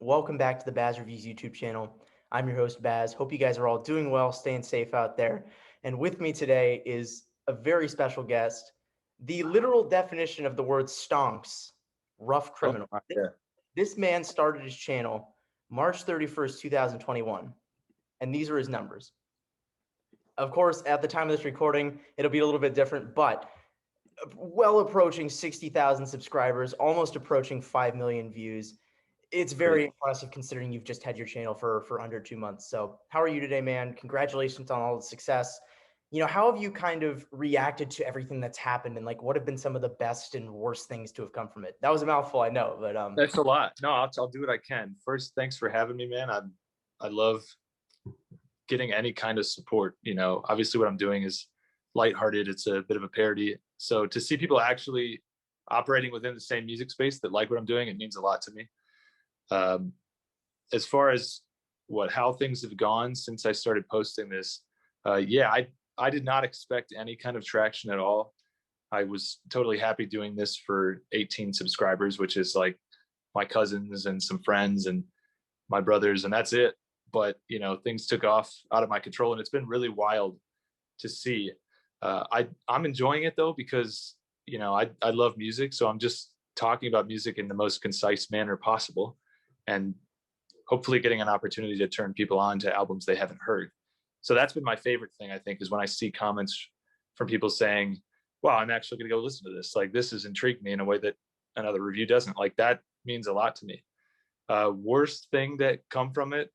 Welcome back to the Bazz Reviews YouTube channel. I'm your host, Bazz. Hope you guys are all doing well, staying safe out there. And with me today is a very special guest, the literal definition of the word stonks, Ruff Oh Criminal. my, yeah. This man started his channel March 31st, 2021, and these are his numbers. Of course, at the time of this recording, it'll be a little bit different, but well approaching 60,000 subscribers, almost approaching 5 million views. It's very Crazy. impressive considering you've just had your channel for under 2 months. So how are you today, man? Congratulations on all the success. How have you kind of reacted to everything that's happened, and like what have been some of the best and worst things to have come from it? That was a mouthful, I know, but That's a lot. No, I'll do what I can. First, thanks for having me, man. I love getting any kind of support. Obviously what I'm doing is lighthearted. It's a bit of a parody. So to see people actually operating within the same music space that like what I'm doing, it means a lot to me. As far as how things have gone since I started posting this, I did not expect any kind of traction at all. I was totally happy doing this for 18 subscribers, which is like my cousins and some friends and my brothers, and that's it. But things took off out of my control, and it's been really wild to see. I'm enjoying it though, because I love music, so I'm just talking about music in the most concise manner possible, and hopefully getting an opportunity to turn people on to albums they haven't heard. So that's been my favorite thing, I think, is when I see comments from people saying, wow, I'm actually going to go listen to this. Like, this has intrigued me in a way that another review doesn't. Like, that means a lot to me. Worst thing that come from it,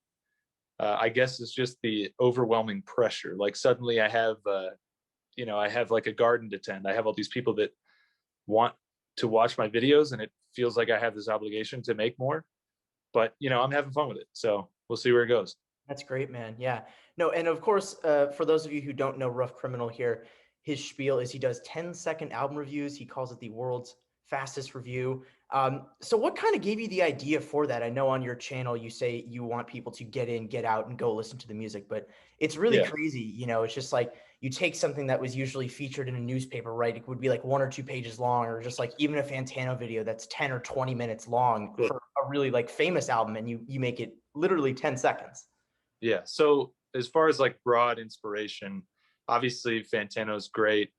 I guess, is just the overwhelming pressure. Like, suddenly I have, I have like a garden to tend. I have all these people that want to watch my videos, and it feels like I have this obligation to make more. But, I'm having fun with it. So we'll see where it goes. that's great, man. Yeah. No, and of course, for those of you who don't know Rough Criminal here, his spiel is he does 10-second album reviews. He calls it the world's fastest review. So what kind of gave you the idea for that? I know on your channel you say you want people to get in, get out, and go listen to the music, but it's really Yeah. crazy. It's just like you take something that was usually featured in a newspaper, right? It would be like 1 or 2 pages long, or just like even a Fantano video that's 10 or 20 minutes long Sure. for a really like famous album, and you make it literally 10 seconds. Yeah. So as far as like broad inspiration, obviously Fantano's great.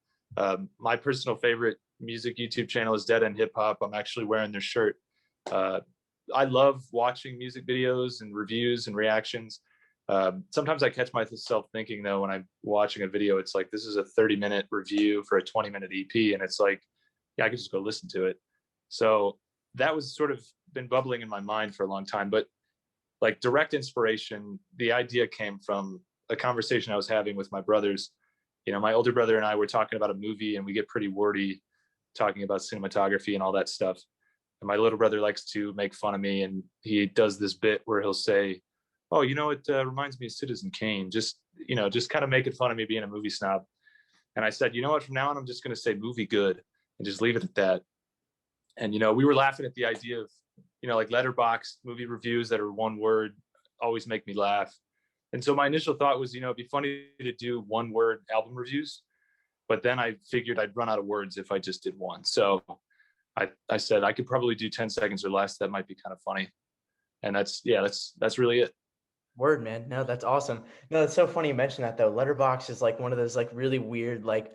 My personal favorite music YouTube channel is Dead End Hip Hop. I'm actually wearing their shirt. Uh, I love watching music videos and reviews and reactions. Sometimes I catch myself thinking though, when I'm watching a video, it's like, this is a 30-minute review for a 20-minute EP. And it's like, yeah, I could just go listen to it. So that was sort of been bubbling in my mind for a long time. But like direct inspiration, the idea came from a conversation I was having with my brothers. My older brother and I were talking about a movie, and we get pretty wordy talking about cinematography and all that stuff. And my little brother likes to make fun of me, and he does this bit where he'll say, oh, it reminds me of Citizen Kane. Just kind of making fun of me being a movie snob. And I said, you know what, from now on, I'm just going to say movie good and just leave it at that. And, we were laughing at the idea of, like letterbox movie reviews that are one word always make me laugh. And so my initial thought was, it'd be funny to do one word album reviews, but then I figured I'd run out of words if I just did one. So I said I could probably do 10 seconds or less. That might be kind of funny. And that's really it. Word, man. No, that's awesome. No, it's so funny you mentioned that though. Letterbox is like one of those like really weird, like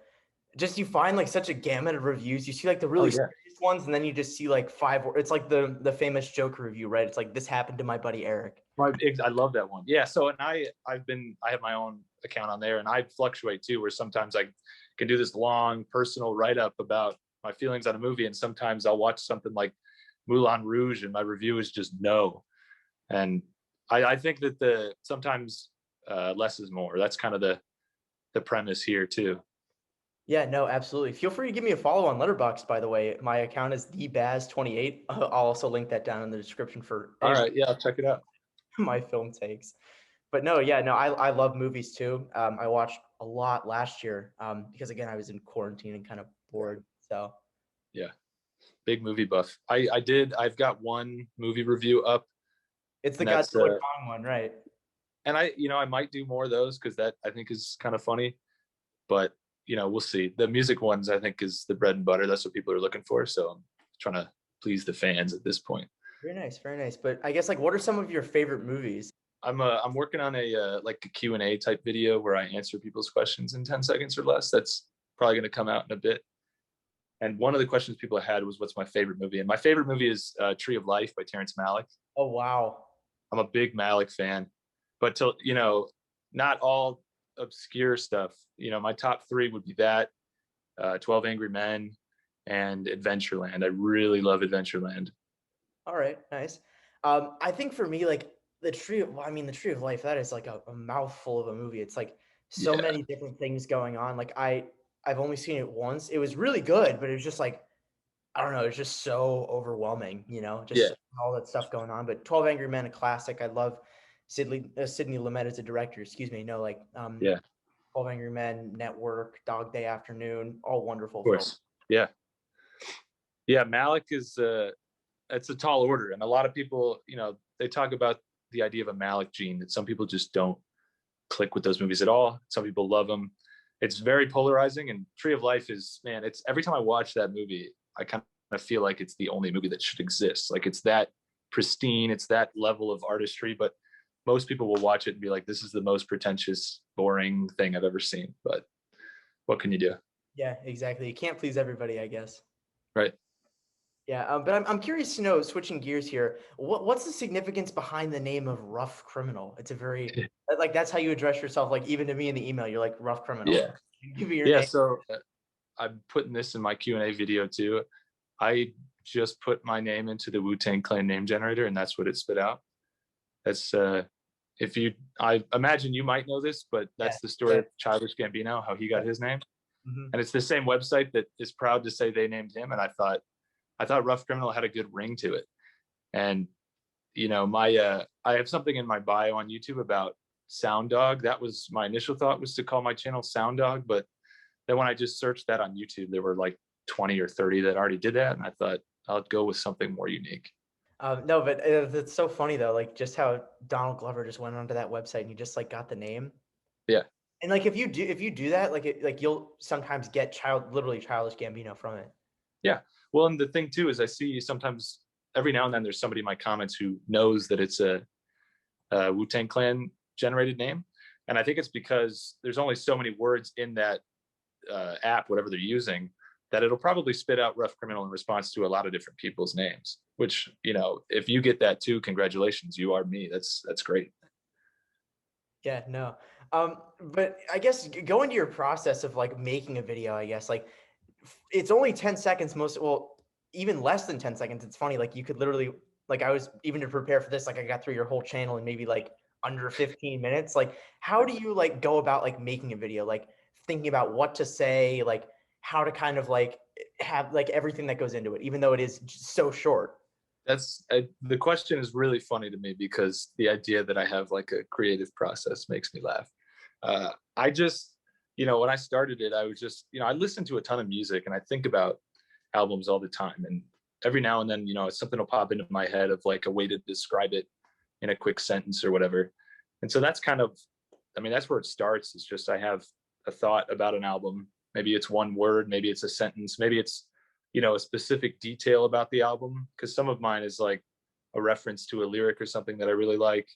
just you find like such a gamut of reviews. You see like the Oh really yeah. serious ones, and then you just see like five. It's like the famous Joker review, right? It's like, this happened to my buddy Eric. I love that one. Yeah. So, and I have my own account on there, and I fluctuate too, where sometimes I can do this long personal write-up about my feelings on a movie, and sometimes I'll watch something like Moulin Rouge and my review is just no. And I think that sometimes less is more. That's kind of the premise here too. Yeah, no, absolutely. Feel free to give me a follow on Letterboxd, by the way. My account is thebaz28. I'll also link that down in the description for All anybody right. Yeah. I'll check it out. my film takes. But no, yeah, no, I love movies too. I watched a lot last year because again, I was in quarantine and kind of bored. So Yeah. Big movie buff. I've got one movie review up, it's the and that's Godzilla Kong one, right? and I might do more of those because that I think is kind of funny. But we'll see. The music ones I think is the bread and butter. That's what people are looking for. So I'm trying to please the fans at this point. Very nice, very nice. But I guess like, what are some of your favorite movies? I'm working on a like a Q&A type video where I answer people's questions in 10 seconds or less. That's probably going to come out in a bit. And one of the questions people had was, "What's my favorite movie?" And my favorite movie is Tree of Life by Terrence Malick. Oh wow. I'm a big Malick fan, but to not all obscure stuff. My top three would be that 12 Angry Men and Adventureland. I really love Adventureland. All right, nice. I think for me, like the Tree of Life, that is like a mouthful of a movie. It's like so Yeah, many different things going on. Like I've only seen it once. It was really good, but it was just like I don't know. It's just so overwhelming, yeah, just all that stuff going on. But 12 Angry Men, a classic. I love Sidney Lumet as a director. Excuse me. No, like yeah, of 12 Angry Men, Network, Dog Day Afternoon, all wonderful films. course. Yeah, yeah. Malick is it's a tall order, and a lot of people, they talk about the idea of a Malick gene, that some people just don't click with those movies at all. Some people love them. It's very polarizing, and Tree of Life is, man, it's every time I watch that movie, I kind of feel like it's the only movie that should exist. Like it's that pristine, it's that level of artistry, but most people will watch it and be like, this is the most pretentious, boring thing I've ever seen. But what can you do? Yeah, exactly. You can't please everybody, I guess. Right. Yeah, but I'm curious to know, switching gears here, what's the significance behind the name of Ruff Criminal? It's a very like that's how you address yourself. Like even to me in the email, you're like Ruff Criminal. Yeah. Give me your Yeah. name. So I'm putting this in my Q&A video too. I just put my name into the Wu-Tang Clan name generator, and that's what it spit out. That's if you, I imagine you might know this, but Yeah, that's the story yeah, of Childish Gambino, how he got his name. hmm And it's the same website that is proud to say they named him. And I thought Rough Criminal had a good ring to it. And my I have something in my bio on YouTube about Sound Dog. That was my initial thought, was to call my channel Sound Dog, but then when I just searched that on YouTube, there were like 20 or 30 that already did that, and I thought I'll go with something more unique. No, but it's so funny though, like just how Donald Glover just went onto that website and he just like got the name. Yeah, And like if you do that, like you'll sometimes get literally Childish Gambino from it. yeah. Well, and the thing too is I see sometimes every now and then there's somebody in my comments who knows that it's a Wu Tang Clan generated name, and I think it's because there's only so many words in that app, whatever they're using, that it'll probably spit out Rough Criminal in response to a lot of different people's names. Which, if you get that too, congratulations, you are me. That's great. Yeah, no. But I guess go into your process of like making a video, I guess. Like it's only 10 seconds even less than 10 seconds. It's funny, like you could literally like I was even to prepare for this, like I got through your whole channel in maybe like under 15 minutes. Like how do you like go about like making a video? Like thinking about what to say, like how to kind of like have like everything that goes into it, even though it is just so short. The question is really funny to me because the idea that I have like a creative process makes me laugh. I just, when I started it, I was just, I listen to a ton of music and I think about albums all the time. And every now and then, something will pop into my head of like a way to describe it in a quick sentence or whatever. And so that's kind of, I mean, that's where it starts. It's just I have a thought about an album. Maybe it's one word, maybe it's a sentence, maybe it's a specific detail about the album, because some of mine is like a reference to a lyric or something that I really like.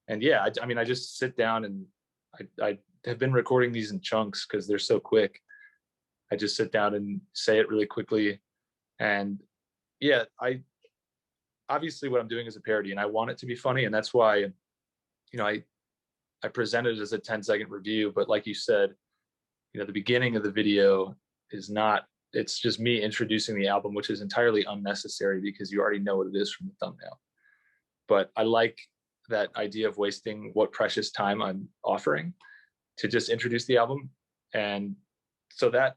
And yeah, I mean, I just sit down and I have been recording these in chunks because they're so quick. I just sit down and say it really quickly. And yeah, I obviously what I'm doing is a parody and I want it to be funny. And that's why, I present it as a 10-second review. But like you said, the beginning of the video is not, it's just me introducing the album, which is entirely unnecessary because you already know what it is from the thumbnail. But I like that idea of wasting what precious time I'm offering to just introduce the album. And so that,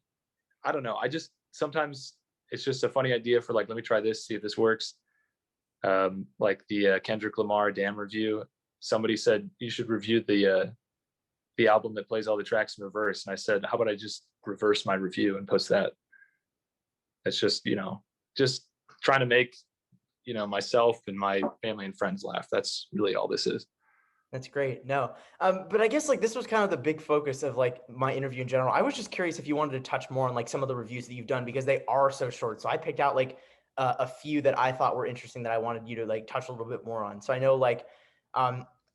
I don't know, I just sometimes it's just a funny idea for like, let me try this, see if this works. Like the Kendrick Lamar Damn review, somebody said you should review the album that plays all the tracks in reverse, and I said, how about I just reverse my review and post that? It's just, just trying to make, myself and my family and friends laugh. That's really all this is. That's great. No, but I guess like this was kind of the big focus of like my interview in general. I was just curious if you wanted to touch more on like some of the reviews that you've done because they are so short. So I picked out like a few that I thought were interesting that I wanted you to like touch a little bit more on. So I know like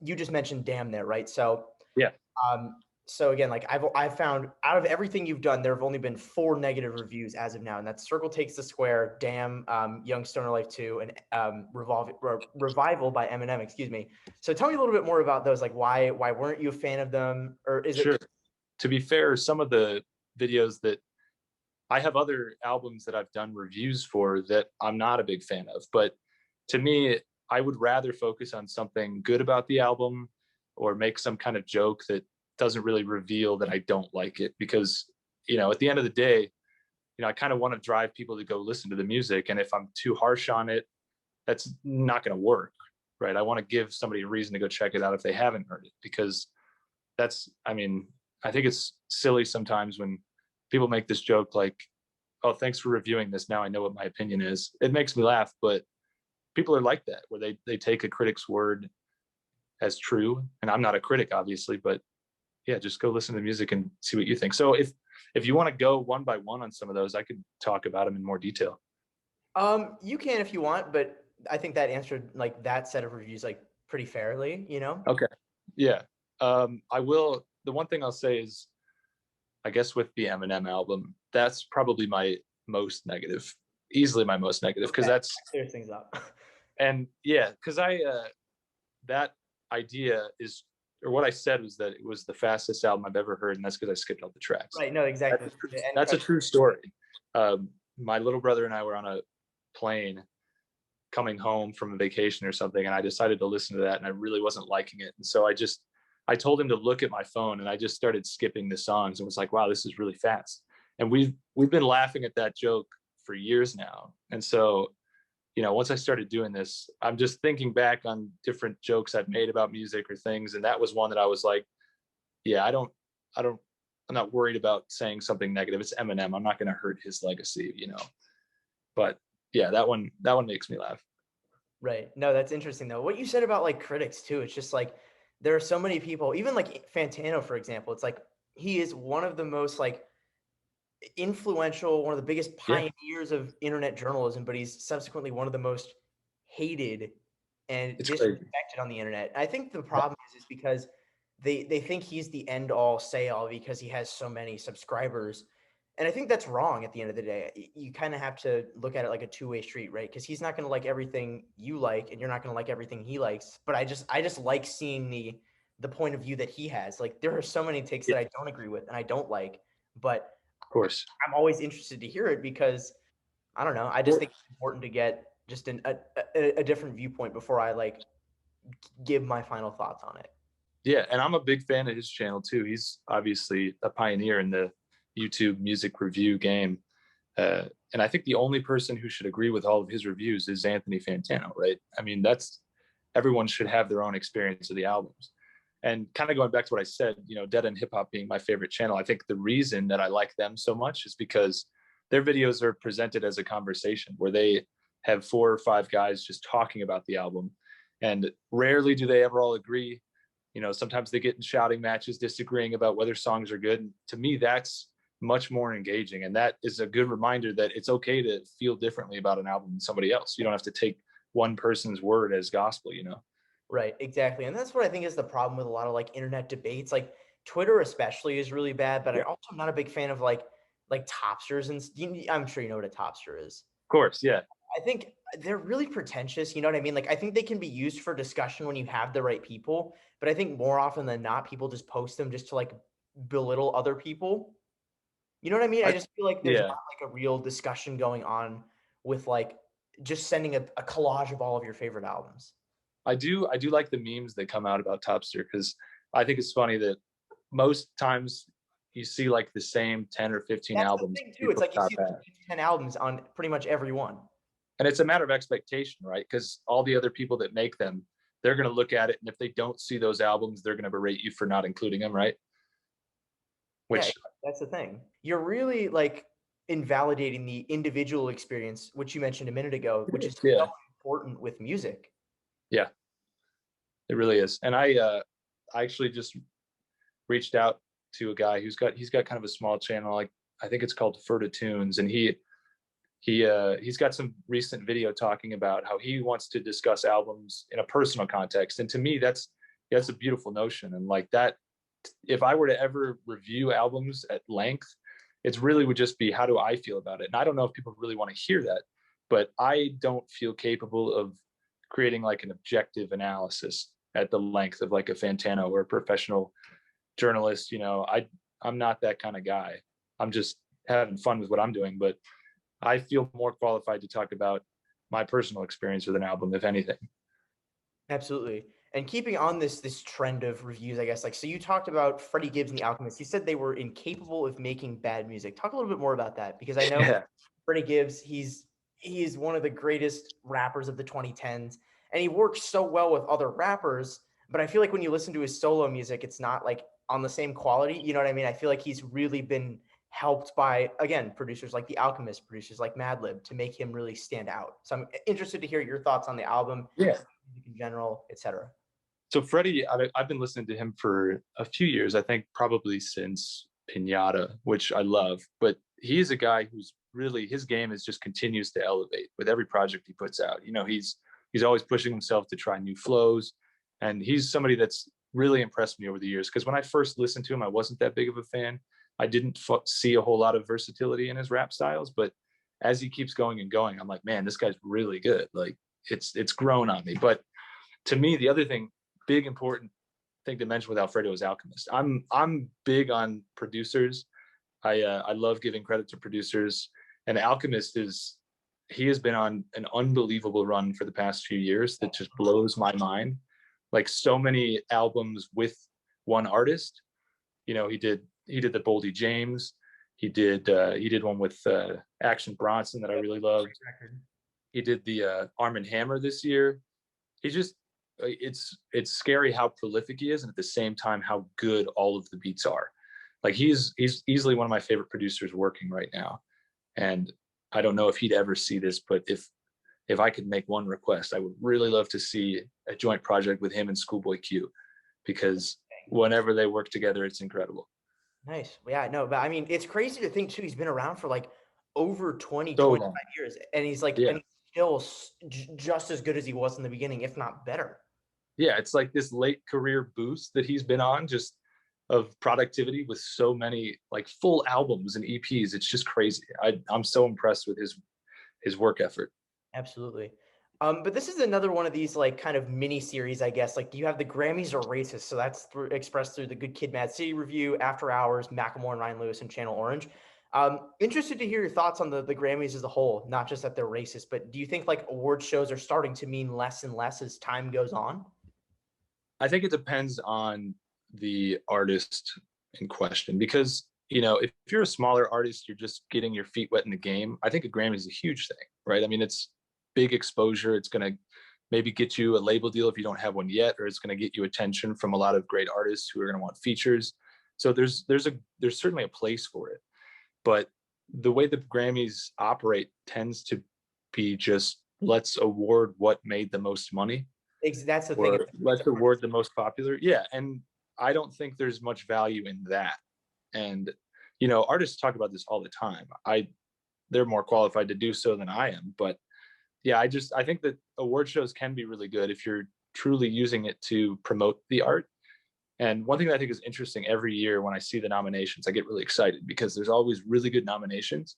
you just mentioned Damn there, right? So Yeah, um, so again, like I've found out of everything you've done, there have only been 4 negative reviews as of now, and that's Circle Takes the Square, Damn, Young Stoner Life 2, and Revival by Eminem. Excuse me. So tell me a little bit more about those. Like why weren't you a fan of them, or is sure. it? To be fair, some of the videos that I have other albums that I've done reviews for that I'm not a big fan of, but to me, I would rather focus on something good about the album or make some kind of joke that doesn't really reveal that I don't like it. Because, at the end of the day, I kind of want to drive people to go listen to the music. And if I'm too harsh on it, that's not going to work, right? I want to give somebody a reason to go check it out if they haven't heard it, because I think it's silly sometimes when people make this joke like, oh, thanks for reviewing this. Now I know what my opinion is. It makes me laugh, but people are like that, where they take a critic's word as true. And I'm not a critic, obviously, but yeah, just go listen to the music and see what you think. So if you want to go one by one on some of those, I could talk about them in more detail. You can if you want, but I think that answered like that set of reviews like pretty fairly, you know? Okay. Yeah. I will. The one thing I'll say is, I guess with the Eminem album, that's probably my most negative, easily my most negative, because Okay, that that's, clears things up. and yeah, because that idea is, or what I said was that it was the fastest album I've ever heard, and that's because I skipped all the tracks. Right, no, exactly. That's a true story. My little brother and I were on a plane coming home from a vacation or something, and I decided to listen to that, and I really wasn't liking it, and so I told him to look at my phone, and I just started skipping the songs and was like, wow, this is really fast. And we've been laughing at that joke for years now. And so, once I started doing this, I'm just thinking back on different jokes I've made about music or things. And that was one that I was like, yeah, I'm not worried about saying something negative. It's Eminem. I'm not going to hurt his legacy. But yeah, that one makes me laugh. Right. No, that's interesting though. What you said about like critics too, it's just like there are so many people, even like Fantano, for example, it's like he is one of the most like influential, one of the biggest Yeah, pioneers of internet journalism, but he's subsequently one of the most hated and it's crazy. disrespected on the internet. I think the problem is because they think he's the end all say all because he has so many subscribers. And I think that's wrong at the end of the day. You kind of have to look at it like a two-way street, right? Because he's not going to like everything you like, and you're not going to like everything he likes. But I just like seeing the point of view that he has. Like there are so many takes Yeah, that I don't agree with and I don't like, but of course. I'm always interested to hear it because I don't know. I just Well, think it's important to get just a different viewpoint before I like give my final thoughts on it. yeah, and I'm a big fan of his channel too. He's obviously a pioneer in the YouTube music review game. And I think the only person who should agree with all of his reviews is Anthony Fantano, right? I mean, that's everyone should have their own experience of the albums. And kind of going back to what I said, Dead End Hip Hop being my favorite channel, I think the reason that I like them so much is because their videos are presented as a conversation where they have 4 or 5 guys just talking about the album. And rarely do they ever all agree. Sometimes they get in shouting matches, disagreeing about whether songs are good. And to me, that's much more engaging. And that is a good reminder that it's okay to feel differently about an album than somebody else. You don't have to take one person's word as gospel. Right, exactly. And that's what I think is the problem with a lot of like internet debates. Like Twitter especially is really bad, but I Yeah, also am not a big fan of like topsters and I'm sure you know what a topster is. of course. Yeah. I think they're really pretentious, you know what I mean? Like I think they can be used for discussion when you have the right people, but I think more often than not people just post them just to like belittle other people. You know what I mean? I I, just feel like there's not yeah. like a real discussion going on with like just sending a collage of all of your favorite albums. I do like the memes that come out about Topster because I think it's funny that most times you see like the same 10 or 15 That's the albums thing too. It's people like you top see at. 10 albums on pretty much every one. And it's a matter of expectation, right? Because all the other people that make them, they're going to look at it, and if they don't see those albums, they're going to berate you for not including them, right? Yeah, Which, that's the thing. You're really like invalidating the individual experience, which you mentioned a minute ago, which is so yeah, important with music. yeah, it really is. And I actually just reached out to a guy he's got kind of a small channel, like I think it's called Ferta Tunes, and He's got some recent video talking about how he wants to discuss albums in a personal context, and to me that's a beautiful notion. And like that, if I were to ever review albums at length, it's really would just be how do I feel about it. And I don't know if people really want to hear that, but I don't feel capable of creating like an objective analysis at the length of like a Fantano or a professional journalist. I'm not that kind of guy. I'm just having fun with what I'm doing, but I feel more qualified to talk about my personal experience with an album, if anything. Absolutely. And keeping on this trend of reviews, I guess, like, so you talked about Freddie Gibbs and the Alchemist. You said they were incapable of making bad music. Talk a little bit more about that, because I know Yeah. Freddie Gibbs, he's one of the greatest rappers of the 2010s, and he works so well with other rappers. But I feel like when you listen to his solo music, it's not like on the same quality. You know what I mean? I feel like he's really been helped by, again, producers like the Alchemist, producers like Madlib, to make him really stand out. So I'm interested to hear your thoughts on the album, Yeah. music in general, etc. So Freddie, I've been listening to him for a few years. I think probably since Pinata, which I love. But he's a guy who's really, his game is just continues to elevate with every project he puts out. He's always pushing himself to try new flows, and he's somebody that's really impressed me over the years. Because when I first listened to him, I wasn't that big of a fan. I didn't see a whole lot of versatility in his rap styles, but as he keeps going and going, I'm like, man, this guy's really good. Like it's grown on me. But to me, the other thing, big important thing to mention with Alfredo is Alchemist. I'm big on producers. I love giving credit to producers, and Alchemist he has been on an unbelievable run for the past few years that just blows my mind. Like so many albums with one artist. He did the Boldy James. He did one with Action Bronson that I really loved. He did the Arm and Hammer this year. He just it's scary how prolific he is, and at the same time how good all of the beats are. Like he's easily one of my favorite producers working right now. And I don't know if he'd ever see this, but if I could make one request, I would really love to see a joint project with him and Schoolboy Q, because whenever they work together, it's incredible. Nice. Yeah, no, but I mean, it's crazy to think too, he's been around for like over 20, So 25 long. years, and he's like, Yeah. and he's still just as good as he was in the beginning, if not better. Yeah. It's like this late career boost that he's been on, just of productivity with so many like full albums and EPs. It's just crazy. I'm so impressed with his work effort. Absolutely. But this is another one of these like kind of mini series, I guess. Like you have the Grammys are racist, so that's expressed through the Good Kid, Mad City review, After Hours, Macklemore and Ryan Lewis, and Channel Orange. Interested to hear your thoughts on the Grammys as a whole, not just that they're racist, but do you think like award shows are starting to mean less and less as time goes on? I think it depends on the artist in question, because if you're a smaller artist, you're just getting your feet wet in the game. I think a Grammy is a huge thing, right? I mean, it's big exposure. It's going to maybe get you a label deal if you don't have one yet, or it's going to get you attention from a lot of great artists who are going to want features. So there's certainly a place for it, but the way the Grammys operate tends to be just let's award what made the most money, That's the thing. or let's award the most popular. Yeah, and I don't think there's much value in that. And artists talk about this all the time. They're more qualified to do so than I am, but yeah, I think that award shows can be really good if you're truly using it to promote the art. And one thing that I think is interesting, every year when I see the nominations, I get really excited because there's always really good nominations.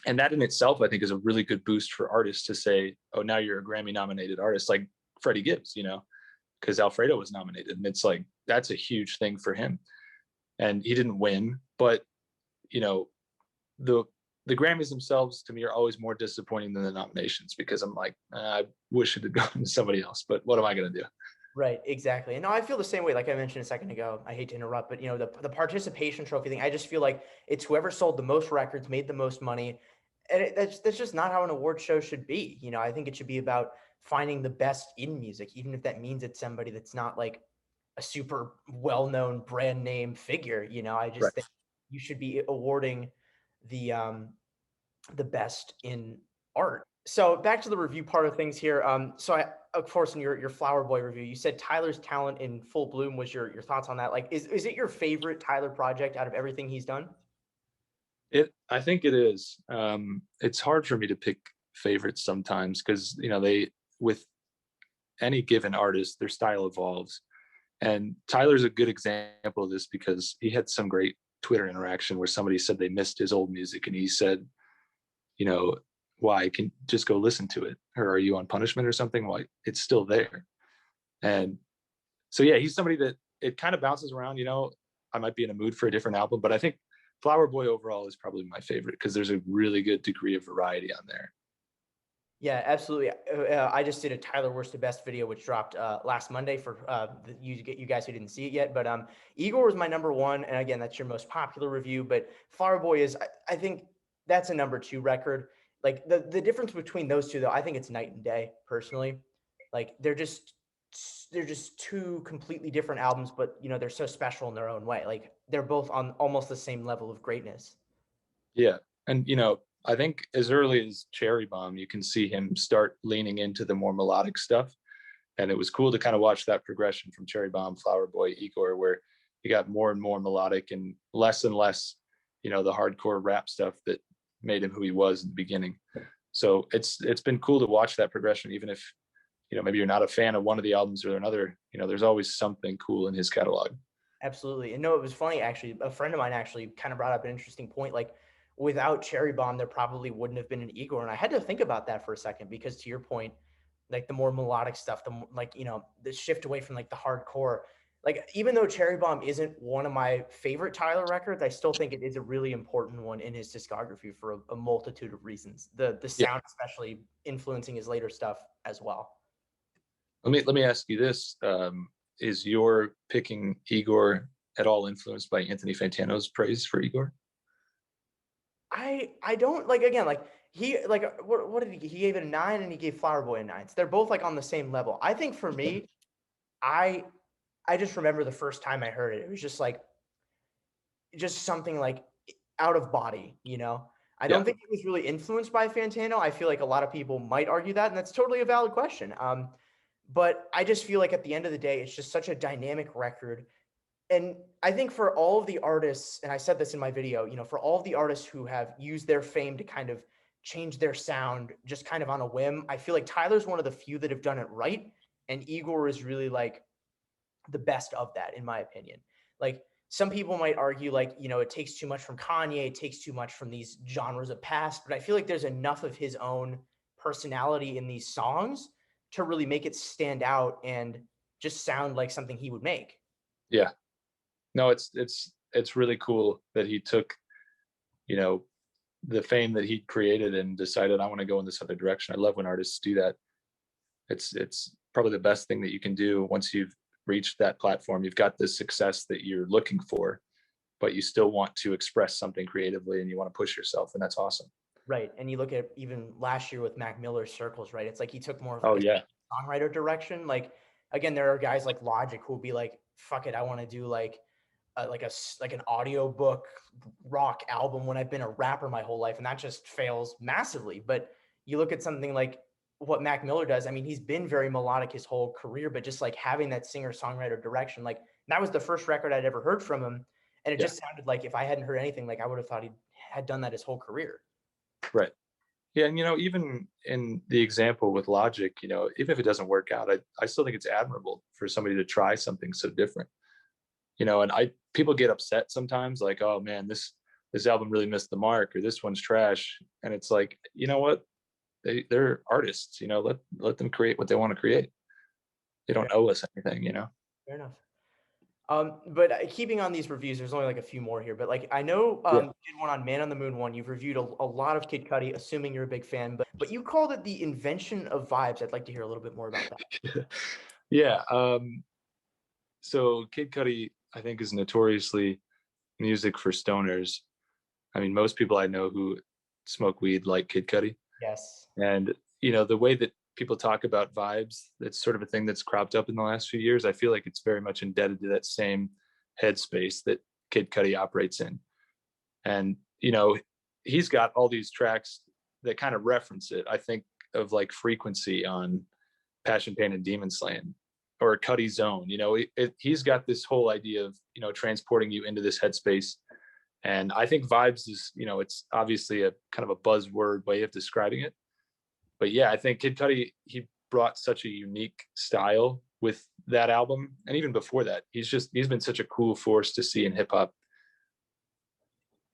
And that in itself, I think, is a really good boost for artists to say, oh, now you're a Grammy nominated artist, like Freddie Gibbs, because Alfredo was nominated. And it's like, that's a huge thing for him. And he didn't win, but the the Grammys themselves to me are always more disappointing than the nominations, because I'm like, I wish it had gone to somebody else, but what am I going to do? Right, exactly. And no, I feel the same way. Like I mentioned a second ago, I hate to interrupt, but the participation trophy thing, I just feel like it's whoever sold the most records, made the most money. And that's just not how an award show should be. I think it should be about finding the best in music, even if that means it's somebody that's not like a super well-known brand name figure. I Right. just think you should be awarding the best in art. So back to the review part of things here. So of course, in your Flower Boy review, you said Tyler's talent in full bloom was your thoughts on that. Like, is it your favorite Tyler project out of everything he's done? I think it is. It's hard for me to pick favorites sometimes because they with any given artist, their style evolves. And Tyler's a good example of this because he had some great Twitter interaction where somebody said they missed his old music, and he said, you know, why? Can just go listen to it, or are you on punishment or something? Why? It's still there. And so yeah, he's somebody that it kind of bounces around. I might be in a mood for a different album, but I think Flower Boy overall is probably my favorite because there's a really good degree of variety on there. Yeah, absolutely. I just did a Tyler Worst to Best video, which dropped last Monday for you guys who didn't see it yet. But Igor was my number one, and again, that's your most popular review. But Flower Boy is, I think, that's a number two record. Like the difference between those two, though, I think it's night and day. Personally, like they're just two completely different albums, but they're so special in their own way. Like they're both on almost the same level of greatness. Yeah. And, I think as early as Cherry Bomb, you can see him start leaning into the more melodic stuff. And it was cool to kind of watch that progression from Cherry Bomb, Flower Boy, Igor, where he got more and more melodic and less, the hardcore rap stuff that made him who he was in the beginning. So it's been cool to watch that progression, even if, maybe you're not a fan of one of the albums or another, there's always something cool in his catalog. Absolutely. And no, it was funny actually. A friend of mine actually kind of brought up an interesting point. Like without Cherry Bomb, there probably wouldn't have been an Igor. And I had to think about that for a second because to your point, like the more melodic stuff, the shift away from like the hardcore. Like even though Cherry Bomb isn't one of my favorite Tyler records, I still think it is a really important one in his discography for a multitude of reasons. The Yeah. sound especially influencing his later stuff as well. Let me ask you this. Is your picking Igor at all influenced by Anthony Fantano's praise for Igor? I don't like again like he like what did he gave it a 9 and he gave Flower Boy a 9. So they're both like on the same level. I think for me, I I just remember the first time I heard it. It was just something like out of body. I Yeah. don't think it was really influenced by Fantano. I feel like a lot of people might argue that, and that's totally a valid question. But I just feel like at the end of the day, it's just such a dynamic record. And I think for all of the artists, and I said this in my video, for all of the artists who have used their fame to kind of change their sound just kind of on a whim, I feel like Tyler's one of the few that have done it right. And Igor is really like the best of that, in my opinion. Like some people might argue, like, it takes too much from Kanye, it takes too much from these genres of past, but I feel like there's enough of his own personality in these songs to really make it stand out and just sound like something he would make. Yeah. No, it's really cool that he took, you know, the fame that he created and decided I want to go in this other direction. I love when artists do that. It's probably the best thing that you can do once you've reached that platform. You've got this success that you're looking for, but you still want to express something creatively and you want to push yourself, and that's awesome. Right. And you look at even last year with Mac Miller's Circles, right? It's like he took more of Oh like a yeah. songwriter direction. Like again, there are guys like Logic who will be like, fuck it, I want to do like an audiobook rock album when I've been a rapper my whole life, and that just fails massively. But you look at something like what Mac Miller does. I mean, he's been very melodic his whole career, but just like having that singer-songwriter direction, like that was the first record I'd ever heard from him. And it Yeah. just sounded like if I hadn't heard anything, like I would have thought he had done that his whole career. Right. Yeah, and even in the example with Logic, even if it doesn't work out, I still think it's admirable for somebody to try something so different. And people get upset sometimes, like, oh man, this album really missed the mark, or this one's trash. And it's like, you know what? They're artists, let them create what they want to create. They don't owe us anything. Fair enough. But keeping on these reviews, there's only like a few more here. But like I know Yeah. you did one on Man on the Moon one. You've reviewed a lot of Kid Cudi, assuming you're a big fan. But you called it the invention of vibes. I'd like to hear a little bit more about that. Yeah. So Kid Cudi, I think, is notoriously music for stoners. I mean, most people I know who smoke weed like Kid Cudi. Yes. And, the way that people talk about vibes, that's sort of a thing that's cropped up in the last few years. I feel like it's very much indebted to that same headspace that Kid Cudi operates in. And, he's got all these tracks that kind of reference it. I think of like Frequency on Passion, Pain, and Demon Slaying, or Cudi Zone. He's got this whole idea of, transporting you into this headspace And I think vibes is, it's obviously a kind of a buzzword way of describing it. But yeah, I think Kid Cudi, he brought such a unique style with that album. And even before that, he's been such a cool force to see in hip hop.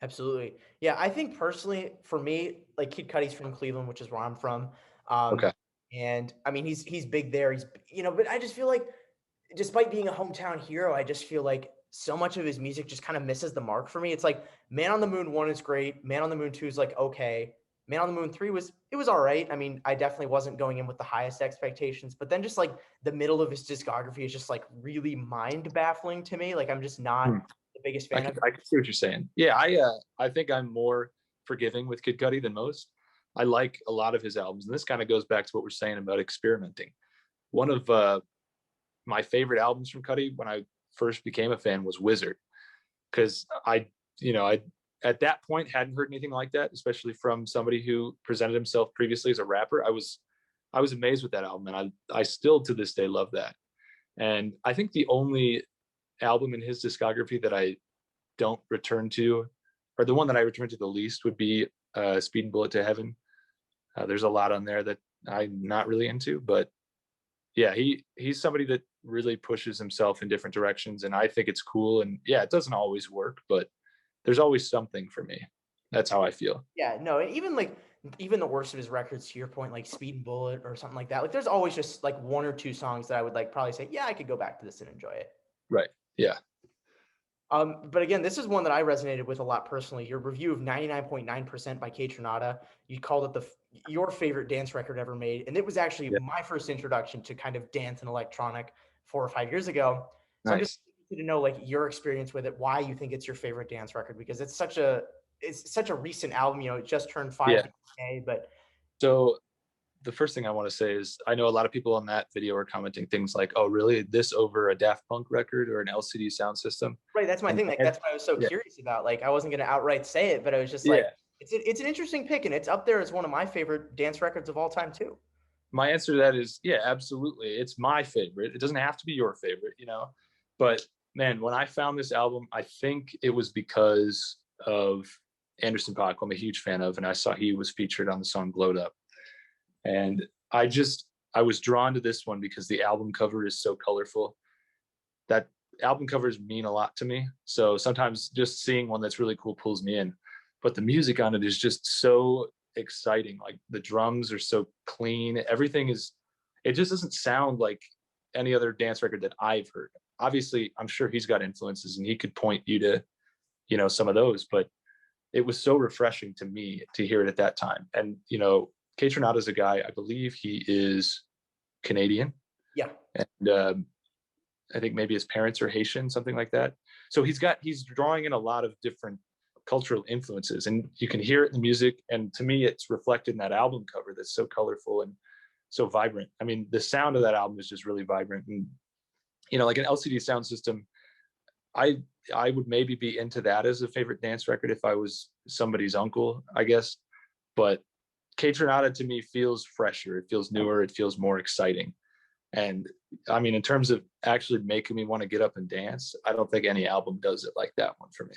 Absolutely. Yeah, I think personally, for me, like Kid Cudi's from Cleveland, which is where I'm from. Um, Okay. and I mean, he's big there. But I just feel like, despite being a hometown hero, I just feel like so much of his music just kind of misses the mark for me. It's like Man on the Moon 1 is great. Man on the Moon 2 is like okay. Man on the Moon 3 was all right. I mean, I definitely wasn't going in with the highest expectations, but then just like the middle of his discography is just like really mind baffling to me. Like I'm just not Hmm. the biggest I fan can, of. I can see what you're saying. Yeah, I think I'm more forgiving with Kid Cudi than most. I like a lot of his albums, and this kind of goes back to what we're saying about experimenting. One of my favorite albums from Cudi when I first became a fan was Wizard, because I at that point hadn't heard anything like that, especially from somebody who presented himself previously as a rapper. I was amazed with that album, and I still to this day love that. And I think the only album in his discography that I don't return to, or the one that I return to the least, would be Speed and Bullet to Heaven. There's a lot on there that I'm not really into, but yeah, he's somebody that really pushes himself in different directions, and I think it's cool. And yeah, it doesn't always work, but there's always something for me. That's how I feel. Yeah, no, and even the worst of his records, to your point, like Speed and Bullet or something like that. Like there's always just like one or two songs that I would like probably say, yeah, I could go back to this and enjoy it. Right. Yeah. But again, this is one that I resonated with a lot personally. Your review of 99.9% by Kate Tronada, you called it your favorite dance record ever made, and it was actually Yeah. my first introduction to kind of dance and electronic 4 or 5 years ago. So I'm just Nice. interested to know like your experience with it, why you think it's your favorite dance record, because it's such a recent album. It just turned five Yeah. today, but So the first thing I want to say is I know a lot of people on that video are commenting things like, "Oh, really? This over a Daft Punk record or an LCD Sound System?" right, that's my And thing. Like that's what I was so yeah, curious about. Like I wasn't gonna outright say it, but I was just like, yeah. it's an interesting pick, and it's up there as one of my favorite dance records of all time too. My answer to that is yeah, absolutely. It's my favorite. It doesn't have to be your favorite. But man, when I found this album, I think it was because of Anderson .Paak, who I'm a huge fan of, and I saw he was featured on the song "Glowed Up," and I was drawn to this one because the album cover is so colorful. That album covers mean a lot to me. So sometimes just seeing one that's really cool pulls me in. But the music on it is just so exciting. Like the drums are so clean. It just doesn't sound like any other dance record that I've heard. Obviously, I'm sure he's got influences and he could point you to, some of those, but it was so refreshing to me to hear it at that time. And, Kate Renata is a guy, I believe he is Canadian. Yeah. And I think maybe his parents are Haitian, something like that. So he's drawing in a lot of different cultural influences, and you can hear it in the music. And to me, it's reflected in that album cover that's so colorful and so vibrant. I mean, the sound of that album is just really vibrant, and like an LCD Sound System. I would maybe be into that as a favorite dance record if I was somebody's uncle, I guess. But Kate Renata to me feels fresher. It feels newer. It feels more exciting. And I mean, in terms of actually making me want to get up and dance, I don't think any album does it like that one for me.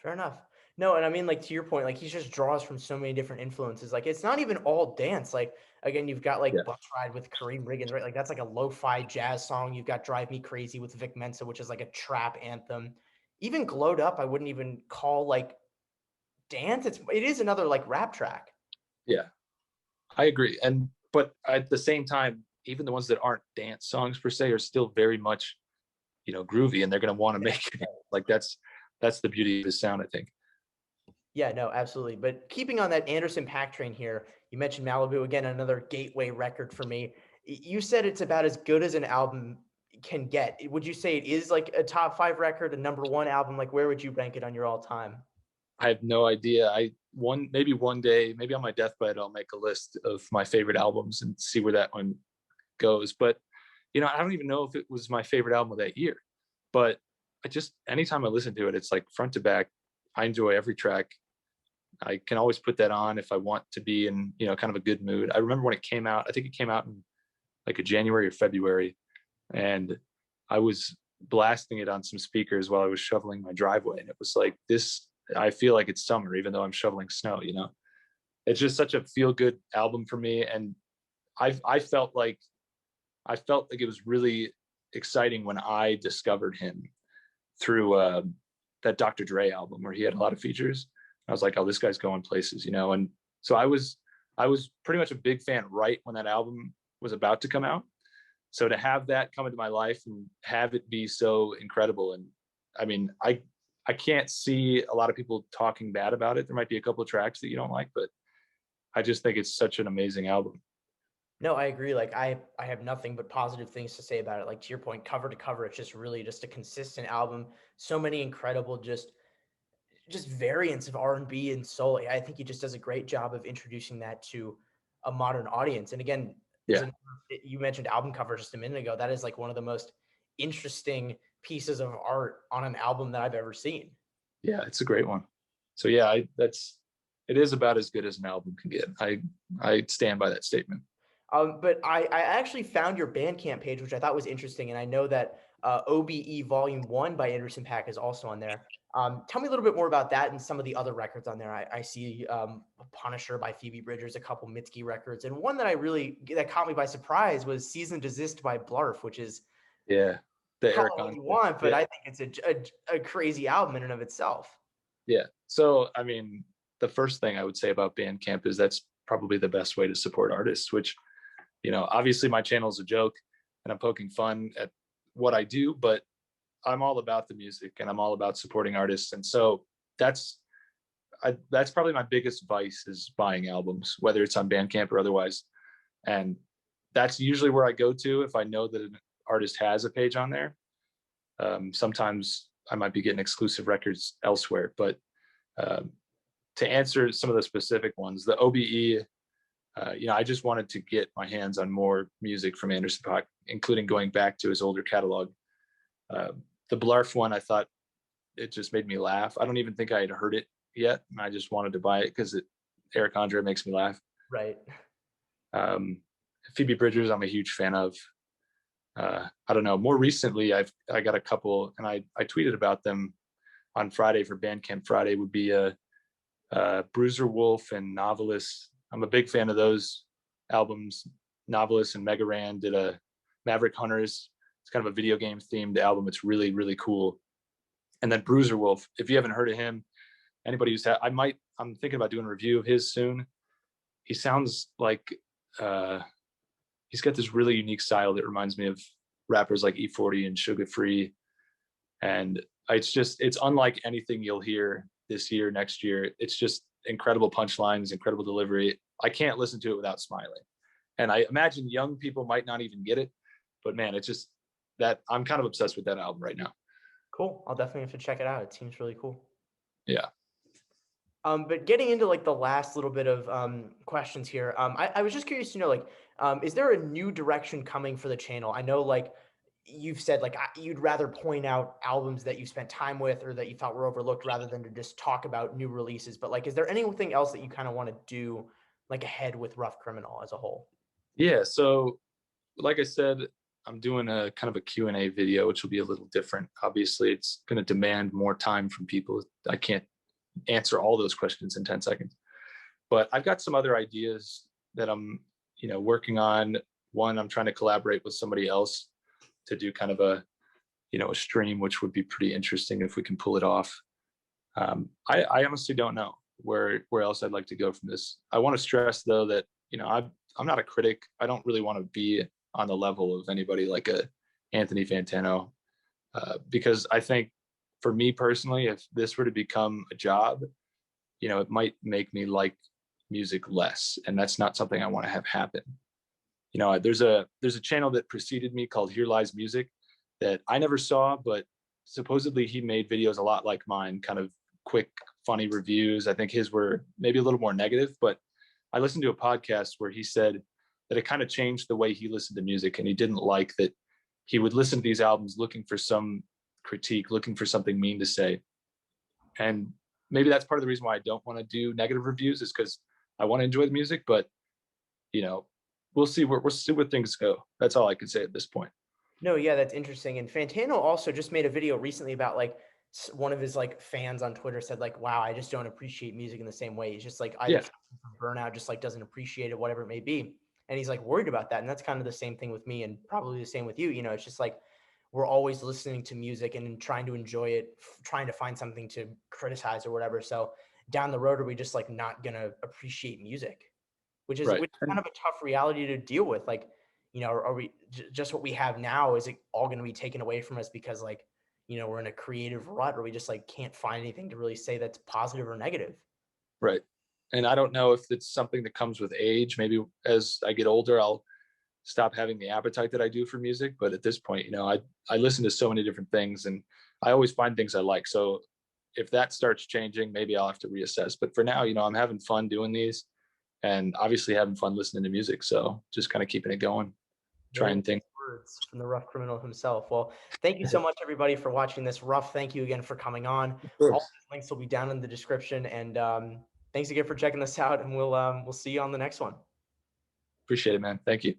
Fair enough. No, and I mean, like to your point, like he just draws from so many different influences. Like it's not even all dance. Like again, you've got like Yeah. Bus Ride with Kareem Riggins, right? Like that's like a lo-fi jazz song. You've got Drive Me Crazy with Vic Mensa, which is like a trap anthem. Even Glowed Up, I wouldn't even call like dance. It is another like rap track. Yeah, I agree. But at the same time, even the ones that aren't dance songs per se are still very much, groovy, and they're going to want to make it. Like that's the beauty of his sound, I think. Yeah, no, absolutely. But keeping on that Anderson Paak train here, you mentioned Malibu again, another gateway record for me. You said it's about as good as an album can get. Would you say it is like a top five record, a number one album? Like, where would you rank it on your all time? I have no idea. Maybe one day, maybe on my deathbed, I'll make a list of my favorite albums and see where that one goes. But I don't even know if it was my favorite album of that year. But anytime I listen to it, it's like front to back. I enjoy every track. I can always put that on if I want to be in, kind of a good mood. I remember when it came out, I think it came out in like a January or February, and I was blasting it on some speakers while I was shoveling my driveway. And it was like, this I feel like it's summer, even though I'm shoveling snow, you know? It's just such a feel good album for me. And I I felt like it was really exciting when I discovered him through that Dr. Dre album where he had a lot of features. I was like, oh, this guy's going places, you know? And so I was pretty much a big fan right when that album was about to come out. So to have that come into my life and have it be so incredible, and I mean, I can't see a lot of people talking bad about it. There might be a couple of tracks that you don't like, but I just think it's such an amazing album. No, I agree. Like I have nothing but positive things to say about it. Like to your point, cover to cover, it's just really just a consistent album. So many incredible just variants of R&B and soul. I think he just does a great job of introducing that to a modern audience. And again, is Yeah, an, you mentioned album cover just a minute ago. That is like one of the most interesting pieces of art on an album that I've ever seen. yeah, it's a great one. So yeah, that's it is about as good as an album can get. I stand by that statement. But I actually found your Bandcamp page, which I thought was interesting, and I know that OBE Volume One by Anderson .Paak is also on there. Tell me a little bit more about that and some of the other records on there. I see Punisher by Phoebe Bridgers, a couple Mitski records, and one that that caught me by surprise was Season Desist by Blarf, which is Yeah, the call Eric it what you Andre. want, but Yeah, I think it's a crazy album in and of itself. yeah. So I mean, the first thing I would say about Bandcamp is that's probably the best way to support artists. Which, you know, obviously my channel is a joke, and I'm poking fun at what I do, but I'm all about the music and I'm all about supporting artists. And so that's that's probably my biggest vice is buying albums, whether it's on Bandcamp or otherwise. And that's usually where I go to if I know that an artist has a page on there. Sometimes I might be getting exclusive records elsewhere, but um, to answer some of the specific ones, the OBE, you know, I just wanted to get my hands on more music from Anderson .Paak, including going back to his older catalog. Uh, the Blarf one, I thought it just made me laugh. I don't even think I had heard it yet, and I just wanted to buy it because Eric Andre makes me laugh. Right. Um, Phoebe Bridgers, I'm a huge fan of. I don't know. More recently, I got a couple, and I tweeted about them on Friday for Bandcamp Friday. Would be Bruiser Wolf and Novelist. I'm a big fan of those albums. Novelist and Mega Ran did a Maverick Hunters. It's kind of a video game themed album. It's really really cool. And then Bruiser Wolf. If you haven't heard of him, anybody who's I'm thinking about doing a review of his soon. He sounds like uh, he's got this really unique style that reminds me of rappers like E40 and Sugar Free, and it's unlike anything you'll hear this year, next year. It's just incredible punchlines, incredible delivery. I can't listen to it without smiling, and I imagine young people might not even get it, but man, it's just that I'm kind of obsessed with that album right now. Cool. I'll definitely have to check it out. It seems really cool. Yeah. But getting into like the last little bit of questions here, I was just curious to know, like, is there a new direction coming for the channel? I know, like, you've said, like, you'd rather point out albums that you spent time with or that you thought were overlooked rather than to just talk about new releases. But like, is there anything else that you kind of want to do, like, ahead with Ruff Criminal as a whole? Yeah. So, like I said, I'm doing a kind of a Q&A video, which will be a little different. Obviously, it's going to demand more time from people. I can't answer all those questions in 10 seconds. But I've got some other ideas that I'm, you know, working on. One, I'm trying to collaborate with somebody else to do kind of a, you know, a stream, which would be pretty interesting if we can pull it off. I honestly don't know where else I'd like to go from this. I want to stress though that, you know, I'm not a critic. I don't really want to be on the level of anybody like a Anthony Fantano, because I think for me personally, if this were to become a job, you know, it might make me like music less, and that's not something I want to have happen. You know, there's a channel that preceded me called Here Lies Music that I never saw, but supposedly he made videos a lot like mine, kind of quick, funny reviews. I think his were maybe a little more negative, but I listened to a podcast where he said that it kind of changed the way he listened to music, and he didn't like that he would listen to these albums looking for some critique, looking for something mean to say. And maybe that's part of the reason why I don't want to do negative reviews, is because I want to enjoy the music, but you know, we'll see where things go. That's all I can say at this point. No, yeah, that's interesting. And Fantano also just made a video recently about like one of his like fans on Twitter said like, wow, I just don't appreciate music in the same way. He's just like either Yeah, suffering from burnout, just like doesn't appreciate it, whatever it may be. And he's like worried about that. And that's kind of the same thing with me and probably the same with you. You know, it's just like we're always listening to music and trying to enjoy it, trying to find something to criticize or whatever. So down the road, are we just like not gonna appreciate music? right. Which is kind of a tough reality to deal with. Like, you know, are we just what we have now? Is it all going to be taken away from us because like, you know, we're in a creative rut, or we just like can't find anything to really say that's positive or negative? Right. And I don't know if it's something that comes with age. Maybe as I get older, I'll stop having the appetite that I do for music. But at this point, I listen to so many different things, and I always find things I like. So if that starts changing, maybe I'll have to reassess. But for now, I'm having fun doing these, and obviously having fun listening to music. So just kind of keeping it going, Very trying nice things. words from the Rough Criminal himself. Well, thank you so much, everybody, for watching this. Ruff, thank you again for coming on. Of All course. these links will be down in the description, and thanks again for checking this out. And we'll see you on the next one. Appreciate it, man. Thank you.